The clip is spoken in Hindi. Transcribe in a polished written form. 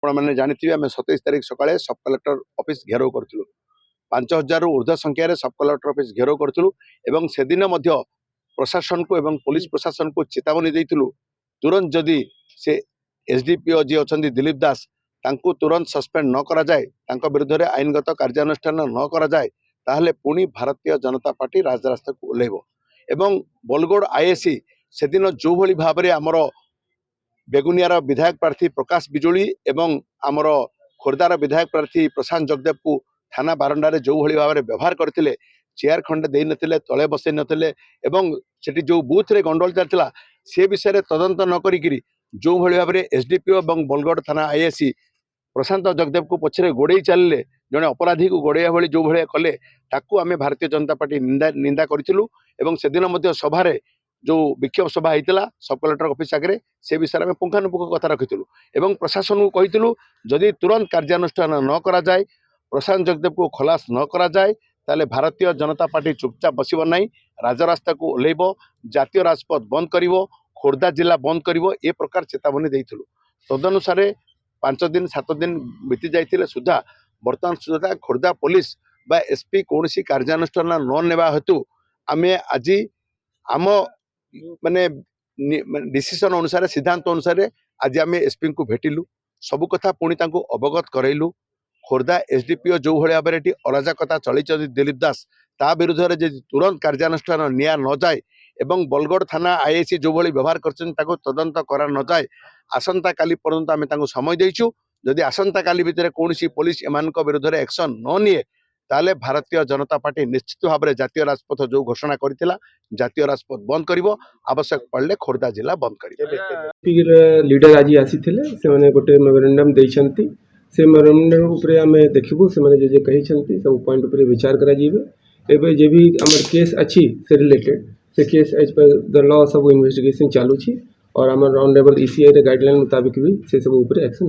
आपने जानते आम 27 तारिख सकाଳେ सब कलेक्टर ऑफिस घेराव करूँ 5000 ऊर्ध्व संख्यार सब कलेक्टर ऑफिस घेराव करूँ एवं से दिन प्रशासन को एवं पुलिस प्रशासन को चेतावनी देइथिलु तुरंत जदि से एसडीपीओ जी अच्छा दिलीप दास तांको तुरंत सस्पेंड न करा जाए तांको विरुद्ध में आईनगत कार्यानुष्ठान न करा जाए ताहले पुणी भारतीय जनता पार्टी राजरास्ता को ओह्लैब एवं बलगोड़ आईएससी से दिन जो भली भाव में आमर बेगुनियार विधायक प्रार्थी प्रकाश बिजुली एवं आमर खोर्धार विधायक प्रार्थी प्रशांत जगदेव को थाना बारंडारे जो भली भाव में व्यवहार करते चेयर खंडे दे नथिले तले बसई नथिले एवं सेठी जो बूथ रे गंडोल चलता से विषय तदंत न करी जो भली भाव में एसडीपीओ एवं बलगड़ थाना आईएससी प्रशांत जगदेव को पछरे गोड़े चलिए जड़े अपराधी को गोड़ेया भली जो भाया कले ताकू आमे भारतीय जनता पार्टी निंदा करूँ एवं से दिन सभारे जो विक्षोभ सभा होता सब कलेक्टर ऑफिस आगे से विषय में पुंखानुपुंख कथा रखीलु एवं प्रशासन को कहीलु जदि तुरंत कार्यानुष्ठान न करा जाए प्रशांत जगदेव को खलास न करा जाए ताले भारतीय जनता पार्टी चुपचाप बसब ना राजरास्ता को ओह्लैब जातीय राजपथ बंद कर खोर्धा जिला बंद कर ए प्रकार चेतावनी देइथिलु तदनुसार 5 दिन 7 दिन बीती जाइथिले सुधा वर्तमान सुधा खोर्धा पुलिस बा एसपी कौन कार्यानुष्ठान न नेबा हेतु आमे आज आम माने डिसीजन अनुसार सिद्धांत अनुसार आज आम एसपी को भेटिलु सबु कथा पुणी अवगत करइलु खोर्धा एसडीपीओ जो भाया भाव में अराजकता चली दिलीप दास ता विरुद्ध में तुरंत कार्यानुष्ठान निया न जाए एवं बलगड़ थाना आईएससी जो भाई व्यवहार कर तदंत करा न जाए आसंता काली पर्यंत आम समय देचु जदि आसंता काली भितर कौन पुलिस एमान विरुद्ध में एक्शन न निए ताले भारतीय जनता पार्टी निश्चित भाव में जातीय राजपथ जो घोषणा करथिला जातीय राजपथ बंद करिवो आवश्यक पड़े खोर्धा जिला बंद करिवो लीडर आज आसीथिले से माने गोटे मेमोरेंडम देइछंती से मेमोरेंडम ऊपर आमे देखिबो से माने जे कहिछंती सब पॉइंट ऊपर विचार करा जीवे एबे जे भी हमर केस अछि से रिलेटेड से case as per the law सब इन्वेस्टिगेशन चालू छी और हमर ऑनरेबल ईसीआई रे गाइडलाइन मुताबिक भी से सब ऊपर एक्शन